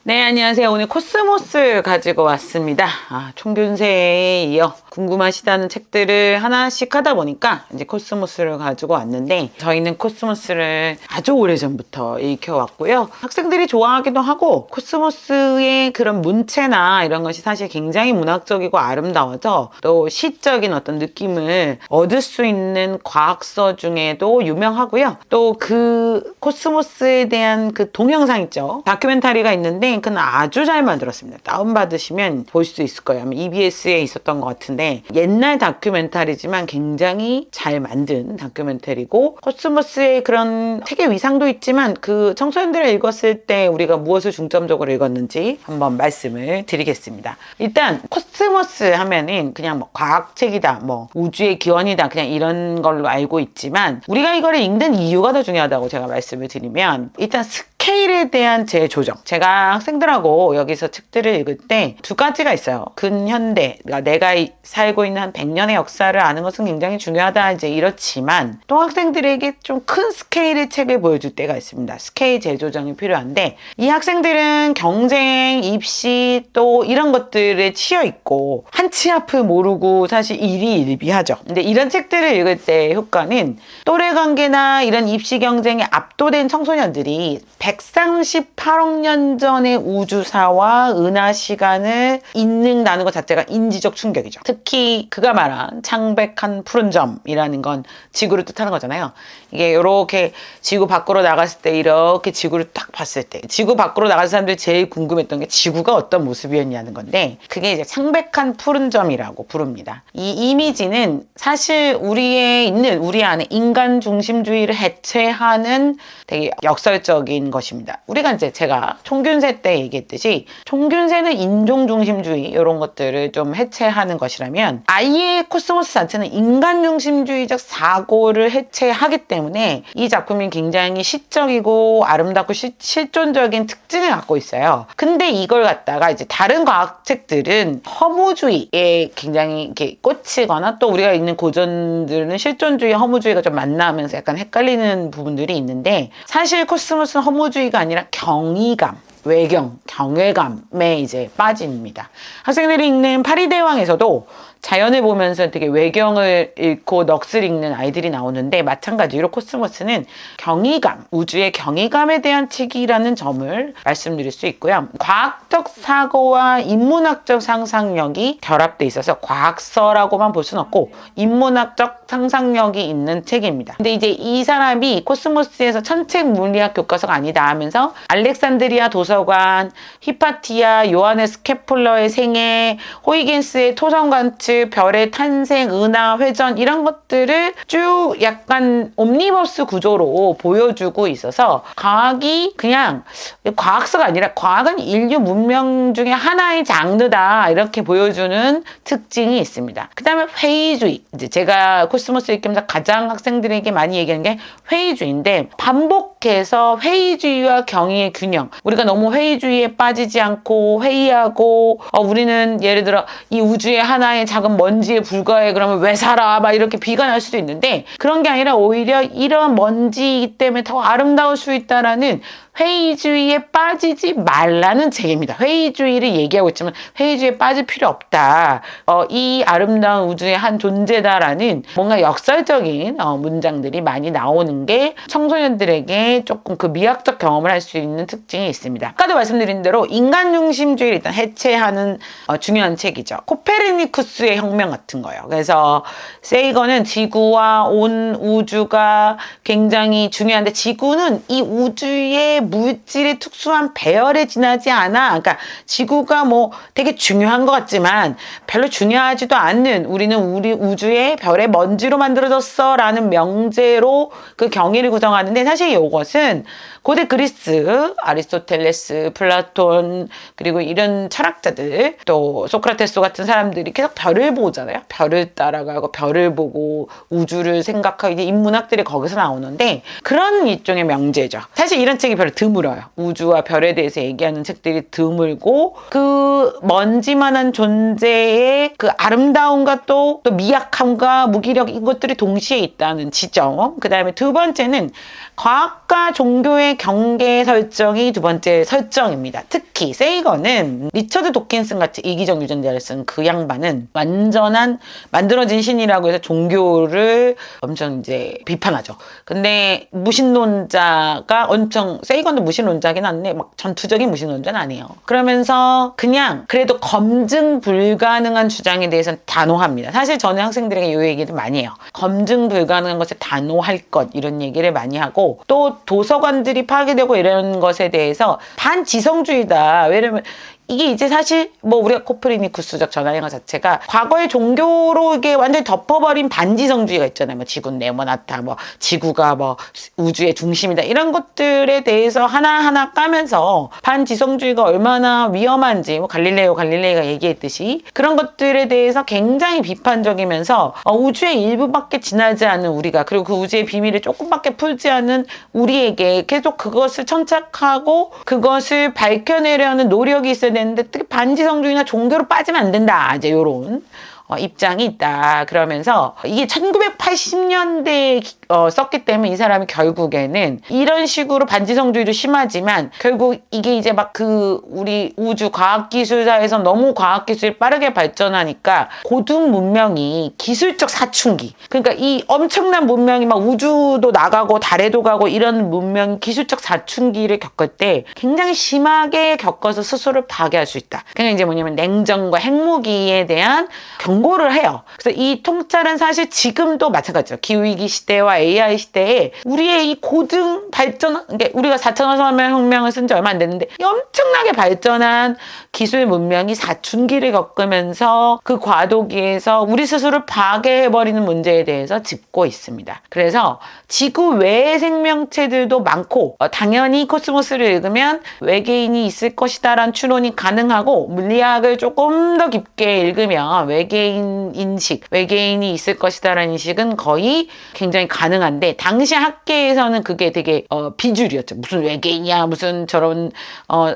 네, 안녕하세요. 오늘 코스모스 가지고 왔습니다. 총균세에 이어 궁금하시다는 책들을 하나씩 하다 보니까 이제 코스모스를 가지고 왔는데, 저희는 코스모스를 아주 오래전부터 읽혀왔고요. 학생들이 좋아하기도 하고, 코스모스의 그런 문체나 이런 것이 사실 굉장히 문학적이고 아름다워서 또 시적인 어떤 느낌을 얻을 수 있는 과학서 중에도 유명하고요. 또 그 코스모스에 대한 그 동영상 있죠. 다큐멘터리가 있는데 그건 아주 잘 만들었습니다. 다운받으시면 볼 수 있을 거예요. 아마 EBS에 있었던 것 같은데, 옛날 다큐멘터리지만 굉장히 잘 만든 다큐멘터리고, 코스모스의 그런 책의 위상도 있지만 그 청소년들을 읽었을 때 우리가 무엇을 중점적으로 읽었는지 한번 말씀을 드리겠습니다. 일단 코스모스 하면은 그냥 뭐 과학책이다, 뭐 우주의 기원이다, 그냥 이런 걸로 알고 있지만, 우리가 이거를 읽는 이유가 더 중요하다고 제가 말씀을 드리면, 일단 스케일에 대한 재조정. 제가 학생들하고 여기서 책들을 읽을 때 두 가지가 있어요. 근현대, 그러니까 내가 살고 있는 한 100년의 역사를 아는 것은 굉장히 중요하다, 이제 이렇지만, 또 학생들에게 좀 큰 스케일의 책을 보여줄 때가 있습니다. 스케일 재조정이 필요한데, 이 학생들은 경쟁, 입시 또 이런 것들에 치여 있고 한 치 앞을 모르고 사실 일희일비하죠. 근데 이런 책들을 읽을 때 효과는, 또래 관계나 이런 입시 경쟁에 압도된 청소년들이 138억 년 전의 우주사와 은하 시간을 읽는다는 것 자체가 인지적 충격이죠. 특히 그가 말한 창백한 푸른 점이라는 건 지구를 뜻하는 거잖아요. 이게 이렇게 지구 밖으로 나갔을 때, 이렇게 지구를 딱 봤을 때, 지구 밖으로 나간 사람들이 제일 궁금했던 게 지구가 어떤 모습이었냐는 건데, 그게 이제 창백한 푸른 점이라고 부릅니다. 이 이미지는 사실 우리 안에 인간 중심주의를 해체하는 되게 역설적인 것입니다. 우리가 이제 제가 총균세 때 얘기했듯이, 총균세는 인종 중심주의 이런 것들을 좀 해체하는 것이라면, 아예 코스모스 자체는 인간 중심주의적 사고를 해체하기 때문에 이 작품이 굉장히 시적이고 아름답고 실존적인 특징을 갖고 있어요. 근데 이걸 갖다가 이제 다른 과학책들은 허무주의에 굉장히 이렇게 꽂히거나, 또 우리가 읽는 고전들은 실존주의, 허무주의가 좀 만나면서 약간 헷갈리는 부분들이 있는데, 사실 코스모스는 허무주의가 아니라 경이감, 외경, 경외감에 이제 빠집니다. 학생들이 읽는 파리대왕에서도 자연을 보면서 되게 외경을 읽고 넋을 읽는 아이들이 나오는데, 마찬가지로 코스모스는 경이감, 우주의 경이감에 대한 책이라는 점을 말씀드릴 수 있고요. 과학적 사고와 인문학적 상상력이 결합돼 있어서 과학서라고만 볼 수는 없고 인문학적 상상력이 있는 책입니다. 근데 이제 이 사람이 코스모스에서 천책 물리학 교과서가 아니다 하면서 알렉산드리아 도서관, 히파티아, 요하네스 케플러의 생애, 호이긴스의 토성관측, 별의 탄생, 은하, 회전, 이런 것들을 쭉 약간 옴니버스 구조로 보여주고 있어서, 과학이 그냥 과학서가 아니라 과학은 인류 문명 중에 하나의 장르다, 이렇게 보여주는 특징이 있습니다. 그 다음에 회의주의. 이제 제가 코스모스 읽으면서 가장 학생들에게 많이 얘기하는 게 회의주의인데, 반복해서 회의주의와 경의의 균형. 우리가 너무 회의주의에 빠지지 않고 회의하고, 우리는 예를 들어 이 우주의 하나의 작은 먼지에 불과해, 그러면 왜 살아, 막 이렇게 비관할 수도 있는데, 그런 게 아니라 오히려 이런 먼지이기 때문에 더 아름다울 수 있다라는 회의주의에 빠지지 말라는 책입니다. 회의주의를 얘기하고 있지만 회의주의에 빠질 필요 없다. 이 아름다운 우주의 한 존재다라는 뭔가 역설적인 문장들이 많이 나오는 게 청소년들에게 조금 그 미학적 경험을 할 수 있는 특징이 있습니다. 아까도 말씀드린 대로 인간 중심주의를 일단 해체하는 중요한 책이죠. 코페르니쿠스의 혁명 같은 거예요. 그래서 세이건은 지구와 온 우주가 굉장히 중요한데, 지구는 이 우주의 물질의 특수한 배열에 지나지 않아. 그러니까 지구가 뭐 되게 중요한 것 같지만 별로 중요하지도 않는, 우리는 우리 우주의 별의 먼지로 만들어졌어 라는 명제로 그 경의를 구성하는데, 사실 이것은 고대 그리스, 아리스토텔레스, 플라톤, 그리고 이런 철학자들, 또 소크라테스 같은 사람들이 계속 별을 보잖아요. 별을 따라가고 별을 보고 우주를 생각하고, 이제 인문학들이 거기서 나오는데, 그런 일종의 명제죠. 사실 이런 책이 별로 드물어요. 우주와 별에 대해서 얘기하는 책들이 드물고, 그 먼지만한 존재의 그 아름다움과 또 미약함과 무기력, 이것들이 동시에 있다는 지점. 그 다음에 두 번째는 과학과 종교의 간의 경계 설정이 두 번째 설정입니다. 특히 세이건은 리처드 도킨슨 같이 이기적 유전자를 쓴 그 양반은 완전한 만들어진 신이라고 해서 종교를 엄청 이제 비판하죠. 근데 무신론자가 엄청, 세이건도 무신론자긴 한데 막 전투적인 무신론자는 아니에요. 그러면서 그냥 그래도 검증 불가능한 주장에 대해서는 단호합니다. 사실 저는 학생들에게 이 얘기를 많이 해요. 검증 불가능한 것에 단호할 것, 이런 얘기를 많이 하고, 또 도서관들이 파괴되고 이런 것에 대해서 반지성주의다. 왜냐면 이게 이제 사실 뭐 우리가 코프르니쿠스적 전환행화 자체가 과거의 종교로 이게 완전히 덮어버린 반지성주의가 있잖아요. 뭐 지구는 네모나다, 뭐 지구가 뭐 우주의 중심이다, 이런 것들에 대해서 하나하나 까면서 반지성주의가 얼마나 위험한지, 뭐 갈릴레이가 얘기했듯이 그런 것들에 대해서 굉장히 비판적이면서 우주의 일부밖에 지나지 않은 우리가, 그리고 그 우주의 비밀을 조금밖에 풀지 않은 우리에게 계속 그것을 천착하고 그것을 밝혀내려는 노력이 있어야 되는데 특히 반지성주의나 종교로 빠지면 안 된다, 이제 요런 입장이 있다. 그러면서 이게 1980년대에 썼기 때문에 이 사람이 결국에는 이런 식으로 반지성주의도 심하지만 결국 이게 이제 막 우리 우주 과학기술사에서 너무 과학기술이 빠르게 발전하니까 고등 문명이 기술적 사춘기, 그러니까 이 엄청난 문명이 막 우주도 나가고 달에도 가고 이런 문명이 기술적 사춘기를 겪을 때 굉장히 심하게 겪어서 스스로를 파괴할 수 있다. 그러니까 이제 뭐냐면 냉전과 핵무기에 대한 경고를 해요. 그래서 이 통찰은 사실 지금도 마찬가지죠. 기후위기 시대와 AI 시대에 우리의 이 고등 발전, 그러니까 우리가 4,000년 혁명을 쓴 지 얼마 안 됐는데 이 엄청나게 발전한 기술 문명이 사춘기를 겪으면서 그 과도기에서 우리 스스로를 파괴해버리는 문제에 대해서 짚고 있습니다. 그래서 지구 외의 생명체들도 많고 당연히 코스모스를 읽으면 외계인이 있을 것이다 라는 추론이 가능하고, 물리학을 조금 더 깊게 읽으면 외계인 인식, 외계인이 있을 것이다 라는 인식은 거의 굉장히 가능한데, 당시 학계에서는 그게 되게 비주류였죠. 무슨 외계인이야, 무슨 저런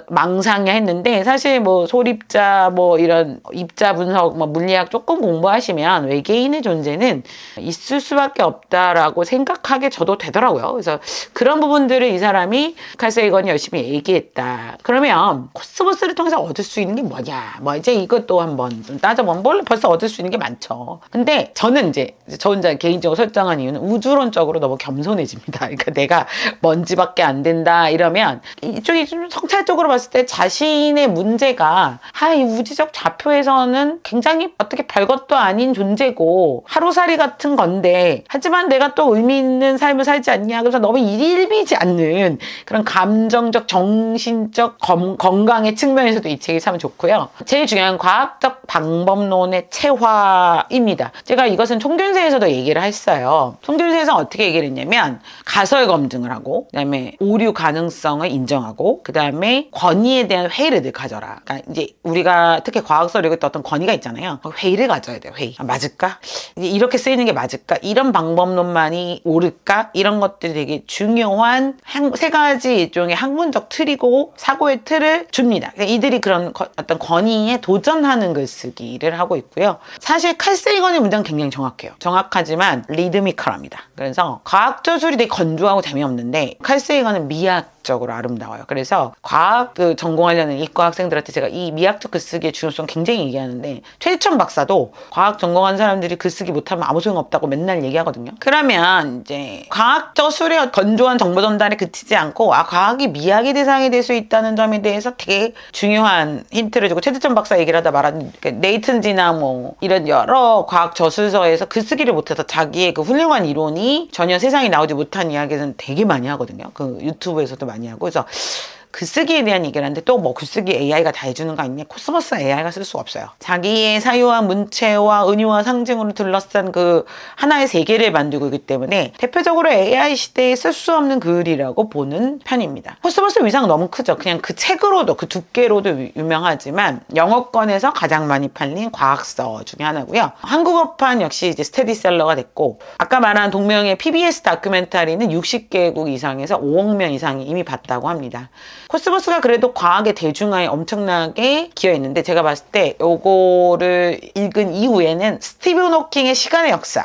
망상이야 했는데, 사실 뭐 소립자, 뭐 이런 입자 분석, 뭐 물리학 조금 공부하시면 외계인의 존재는 있을 수밖에 없다라고 생각하게 저도 되더라고요. 그래서 그런 부분들을 이 사람이 칼 세이건이 열심히 얘기했다. 그러면 코스모스를 통해서 얻을 수 있는 게 뭐냐, 뭐 이제 이것도 한번 좀 따져보면 벌써 얻을 수 있는 게 많죠. 근데 저는 이제 저 혼자 개인적으로 설정한 이유는 우주론적으로 너무 겸손해집니다. 그러니까 내가 먼지밖에 안 된다 이러면 이쪽이 좀 성찰적으로 봤을 때 자신의 문제가 이 우주적 좌표에서는 굉장히 어떻게 별것도 아닌 존재고 하루살이 같은 건데, 하지만 내가 또 의미 있는 삶을 살지 않냐, 그래서 너무 일비지 않는 그런 감정적, 정신적 건강의 측면에서도 이 책이 참 좋고요. 제일 중요한 과학적 방법론의 체화입니다. 제가 이것은 총균세에서도 얘기를 했어요. 총균세에서 어떻게 얘기를 했냐면 가설 검증을 하고, 그 다음에 오류 가능성을 인정하고, 그 다음에 권위에 대한 회의를 늘 가져라. 그러니까 이제 우리가 특히 과학서를 읽을 때 어떤 권위가 있잖아요. 회의를 가져야 돼요. 회의. 맞을까? 이렇게 쓰이는 게 맞을까? 이런 방법론만이 옳을까? 이런 것들이 되게 중요한 세 가지 일종의 학문적 틀이고 사고의 틀을 줍니다. 그러니까 이들이 그런 어떤 권위에 도전하는 글쓰기를 하고 있고요. 사실 칼 세이건의 문장은 굉장히 정확해요. 정확하지만 리드미컬합니다. 그래서 과학저술이 되게 건조하고 재미없는데 칼 세이건은 미학적으로 아름다워요. 그래서 과학 전공하려는 이과 학생들한테 제가 이 미학적 글쓰기의 중요성 굉장히 얘기하는데, 최지천 박사도 과학 전공한 사람들이 글쓰기 못하면 아무 소용없다고 맨날 얘기하거든요. 그러면 이제 과학저술의 건조한 정보 전달에 그치지 않고 과학이 미학의 대상이 될 수 있다는 점에 대해서 되게 중요한 힌트를 주고, 최지천 박사 얘기를 하다 말한 네이튼지나 뭐 이런 여러 과학 저술서에서 글쓰기를 못해서 자기의 그 훌륭한 이론이 전혀 세상에 나오지 못한 이야기는 되게 많이 하거든요. 그 유튜브에서도 많이 하고. 그래서 글쓰기에 대한 얘기를 하는데, 또 뭐 글쓰기 AI가 다 해주는 거 아니냐? 코스모스 AI가 쓸 수가 없어요. 자기의 사유와 문체와 은유와 상징으로 둘러싼 그 하나의 세계를 만들고 있기 때문에 대표적으로 AI 시대에 쓸 수 없는 글이라고 보는 편입니다. 코스모스 위상은 너무 크죠. 그냥 그 책으로도, 그 두께로도 유명하지만 영어권에서 가장 많이 팔린 과학서 중에 하나고요. 한국어판 역시 이제 스테디셀러가 됐고, 아까 말한 동명의 PBS 다큐멘터리는 60개국 이상에서 5억 명 이상이 이미 봤다고 합니다. 코스모스가 그래도 과학의 대중화에 엄청나게 기여했는데 제가 봤을 때 요거를 읽은 이후에는 스티븐 호킹의 시간의 역사,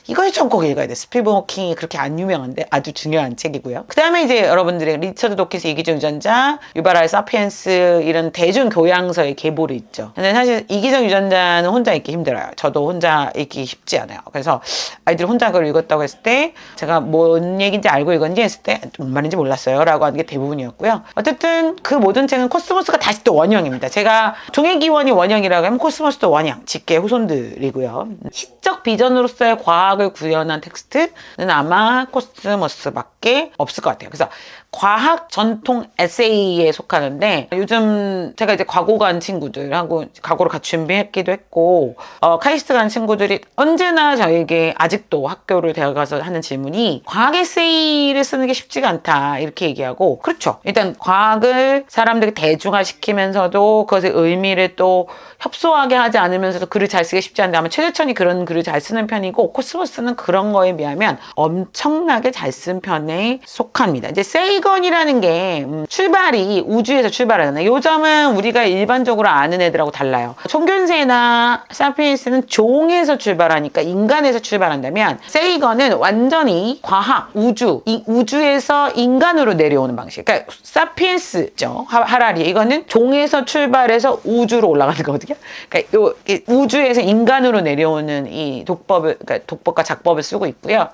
이걸 좀 꼭 읽어야 돼. 스티븐 호킹이 그렇게 안 유명한데 아주 중요한 책이고요. 그 다음에 이제 여러분들의 리처드 도킨스 이기적 유전자, 유발라의 사피엔스, 이런 대중 교양서의 계보를 있죠. 근데 사실 이기적 유전자는 혼자 읽기 힘들어요. 저도 혼자 읽기 쉽지 않아요. 그래서 아이들이 혼자 그걸 읽었다고 했을 때 제가 뭔 얘기인지 알고 읽었는지 했을 때 뭔 말인지 몰랐어요 라고 하는 게 대부분이었고요. 어쨌든 그 모든 책은 코스모스가 다시 또 원형입니다. 제가 종의기원이 원형이라고 하면 코스모스도 원형, 직계 후손들이고요. 시적 비전으로서의 과학을 구현한 텍스트는 아마 코스모스밖에 없을 것 같아요. 그래서 과학 전통 에세이에 속하는데, 요즘 제가 이제 과고 간 친구들하고 과고를 같이 준비했기도 했고, 카이스트 간 친구들이 언제나 저에게 아직도 학교를 대학가서 하는 질문이 과학 에세이를 쓰는 게 쉽지가 않다 이렇게 얘기하고, 그렇죠. 일단 과학을 사람들이 대중화시키면서도 그것의 의미를 또 협소하게 하지 않으면서도 글을 잘 쓰기 쉽지 않은데, 아마 최재천이 그런 글을 잘 쓰는 편이고 코스모스는 그런 거에 비하면 엄청나게 잘 쓴 편에 속합니다. 이제 세이건이라는 게 출발이 우주에서 출발하잖아요. 요 점은 우리가 일반적으로 아는 애들하고 달라요. 총균세나 사피엔스는 종에서 출발하니까, 인간에서 출발한다면 세이건은 완전히 과학, 우주, 이 우주에서 인간으로 내려오는 방식. 그러니까 사피엔스죠. 하라리. 이거는 종에서 출발해서 우주로 올라가는 거거든요. 그러니까 요 우주에서 인간으로 내려오는 이 독법을, 그러니까 독법과 작법을 쓰고 있고요.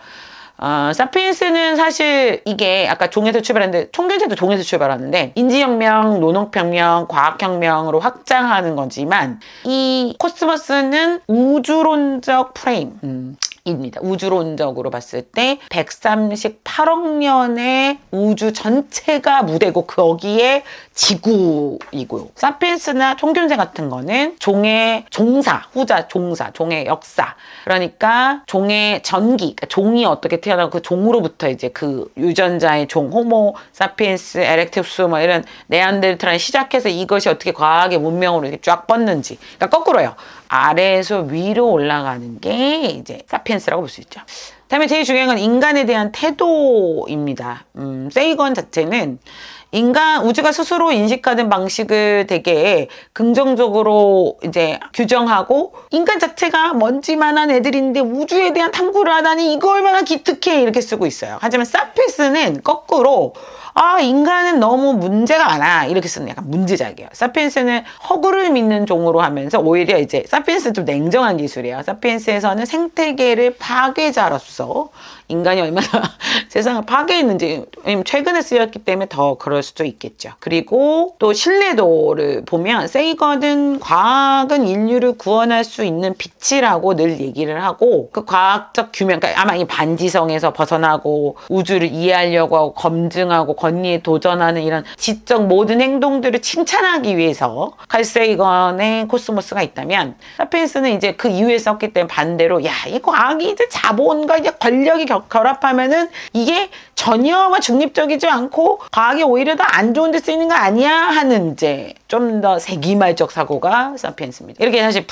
사피엔스는 사실 이게 아까 종에서 출발했는데, 총균세도 종에서 출발하는데 인지혁명, 노동혁명, 과학혁명으로 확장하는 거지만, 이 코스모스는 우주론적 프레임 입니다. 우주론적으로 봤을 때 138억 년의 우주 전체가 무대고 거기에 지구이고요. 사피엔스나 총균세 같은 거는 종의 종사, 후자 종사, 종의 역사. 그러니까 종의 전기, 그러니까 종이 어떻게 태어나고 그 종으로부터 이제 그 유전자의 종, 호모 사피엔스, 에렉투스 뭐 이런 네안데르탈을 시작해서 이것이 어떻게 과학의 문명으로 이렇게 쫙 뻗는지. 그러니까 거꾸로요. 아래에서 위로 올라가는 게 이제 사피엔스라고 볼 수 있죠. 다음에 제일 중요한 건 인간에 대한 태도입니다. 세이건 자체는 우주가 스스로 인식하는 방식을 되게 긍정적으로 이제 규정하고, 인간 자체가 먼지만한 애들인데 우주에 대한 탐구를 하다니 이거 얼마나 기특해 이렇게 쓰고 있어요. 하지만 사피엔스는 거꾸로 인간은 너무 문제가 많아 이렇게 쓰는 약간 문제작이에요. 사피엔스는 허구를 믿는 종으로 하면서 오히려 이제 사피엔스는 좀 냉정한 기술이에요. 사피엔스에서는 생태계를 파괴자로서 인간이 얼마나 세상을 파괴했는지, 최근에 쓰였기 때문에 더 그럴 수도 있겠죠. 그리고 또 신뢰도를 보면 세이건은 과학은 인류를 구원할 수 있는 빛이라고 늘 얘기를 하고, 그 과학적 규명, 그러니까 아마 이 반지성에서 벗어나고 우주를 이해하려고 하고 검증하고 권위에 도전하는 이런 지적 모든 행동들을 칭찬하기 위해서 칼 세이건의 코스모스가 있다면, 사피엔스는 이제 그 이후에 썼기 때문에 반대로 이 과학이 이제 자본과 이제 권력이 결합하면은 이게 전혀 중립적이지 않고 과학이 오히려 더 안 좋은 데 쓰이는 거 아니야 하는 이제 좀 더 세기말적 사고가 사피엔스입니다. 이렇게 사실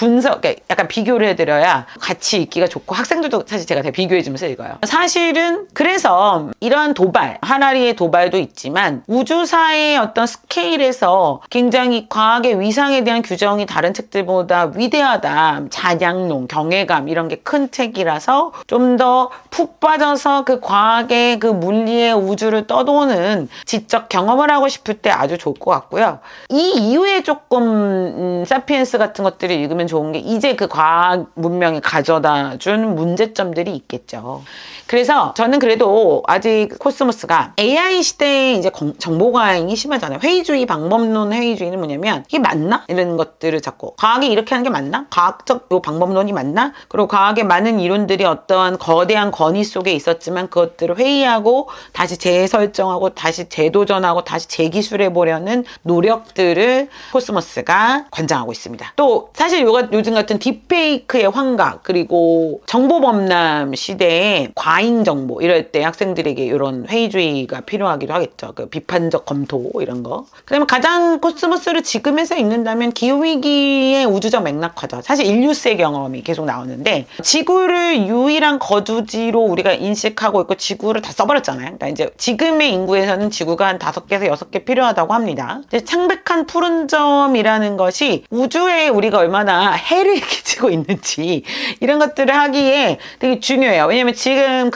약간 비교를 해드려야 같이 읽기가 좋고, 학생들도 사실 제가 다 비교해주면서 읽어요. 사실은 그래서 이런 도발, 하라리의 도발도 있지만 우주사의 어떤 스케일에서 굉장히 과학의 위상에 대한 규정이 다른 책들보다 위대하다, 잔향론, 경외감 이런 게 큰 책이라서 좀 더 푹 빠져서 그 과학의 그 물리의 우주를 떠도는 지적 경험을 하고 싶을 때 아주 좋을 것 같고요. 이 이후에 조금 사피엔스 같은 것들을 읽으면 좋은 게, 이제 그 과학 문명이 가져다 준 문제점들이 있겠죠. 그래서 저는 그래도 아직 코스모스가 AI 시대에 이제 정보 과잉이 심하잖아요. 회의주의, 방법론 회의주의는 뭐냐면 이게 맞나? 이런 것들을 자꾸 과학이 이렇게 하는 게 맞나? 과학적 요 방법론이 맞나? 그리고 과학의 많은 이론들이 어떠한 거대한 권위 속에 있었지만 그것들을 회의하고 다시 재설정하고 다시 재도전하고 다시 재기술해 보려는 노력들을 책을 코스모스가 권장하고 있습니다. 또 사실 요즘 같은 딥페이크의 환각 그리고 정보범람 시대에 과잉 정보 이럴 때 학생들에게 이런 회의주의가 필요하기도 하겠죠. 그 비판적 검토 이런 거. 그다음에 가장 코스모스를 지금에서 읽는다면 기후위기의 우주적 맥락화죠. 사실 일류스의 경험이 계속 나오는데 지구를 유일한 거주지로 우리가 인식하고 있고 지구를 다 써버렸잖아요. 그러니까 이제 지금의 인구에서는 지구가 한 5개에서 6개 필요하다고 합니다. 이제 창백한 푸른 점이라는 것이 우주에 우리가 얼마나 해를 끼치고 있는지 이런 것들을 하기에 되게 중요해요. 왜냐면 지금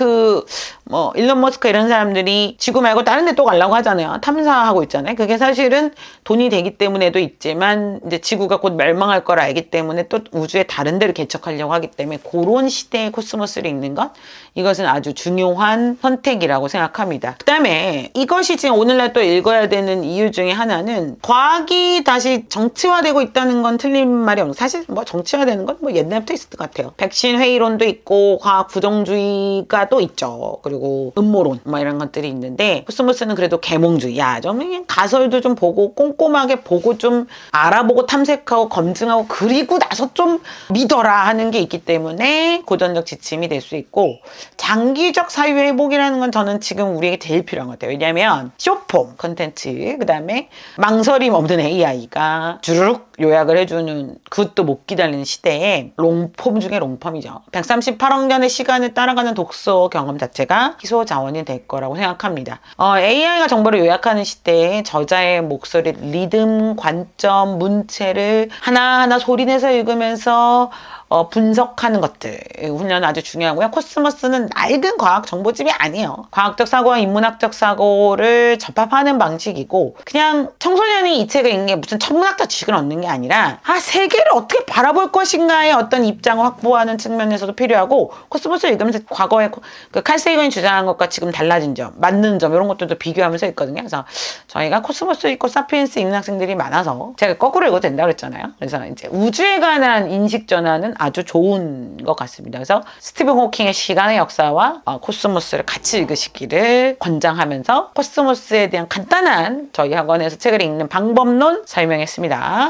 일론 머스크 이런 사람들이 지구 말고 다른 데 또 가려고 하잖아요. 탐사하고 있잖아요. 그게 사실은 돈이 되기 때문에도 있지만 이제 지구가 곧 멸망할 걸 알기 때문에 또 우주의 다른 데를 개척하려고 하기 때문에 그런 시대에 코스모스를 읽는 것 이것은 아주 중요한 선택이라고 생각합니다. 그 다음에 이것이 지금 오늘날 또 읽어야 되는 이유 중에 하나는 과학이 다시 정치화되고 있다는 건 틀린 말이 없는 사실 정치화되는 건 옛날부터 있을 것 같아요. 백신 회의론도 있고 과학 부정주의가 또 있죠. 그리고 음모론 이런 것들이 있는데 코스모스는 그래도 계몽주의 좀 그냥 가설도 좀 보고 꼼꼼하게 보고 좀 알아보고 탐색하고 검증하고 그리고 나서 좀 믿어라 하는 게 있기 때문에 고전적 지침이 될 수 있고 장기적 사유회복이라는 건 저는 지금 우리에게 제일 필요한 것 같아요. 왜냐하면 쇼폼 컨텐츠 그 다음에 망설임 없는 AI가 주르륵 요약을 해주는 그것도 못 기다리는 시대에 롱폼 중에 롱폼이죠. 138억 년의 시간을 따라가는 독서 경험 자체가 희소 자원이 될 거라고 생각합니다. AI가 정보를 요약하는 시대에 저자의 목소리, 리듬, 관점, 문체를 하나하나 소리내서 읽으면서 분석하는 것들 훈련은 아주 중요하고요. 코스모스는 낡은 과학 정보집이 아니에요. 과학적 사고와 인문학적 사고를 접합하는 방식이고 그냥 청소년이 이 책을 읽는 게 무슨 천문학적 지식을 얻는 게 아니라 세계를 어떻게 바라볼 것인가의 어떤 입장을 확보하는 측면에서도 필요하고 코스모스를 읽으면서 과거에 칼 세이건이 주장한 것과 지금 달라진 점, 맞는 점 이런 것들도 비교하면서 읽거든요. 그래서 저희가 코스모스 읽고 사피엔스 읽는 학생들이 많아서 제가 거꾸로 읽어도 된다고 그랬잖아요. 그래서 이제 우주에 관한 인식 전환은 아주 좋은 것 같습니다. 그래서 스티븐 호킹의 시간의 역사와 코스모스를 같이 읽으시기를 권장하면서 코스모스에 대한 간단한 저희 학원에서 책을 읽는 방법론 설명했습니다.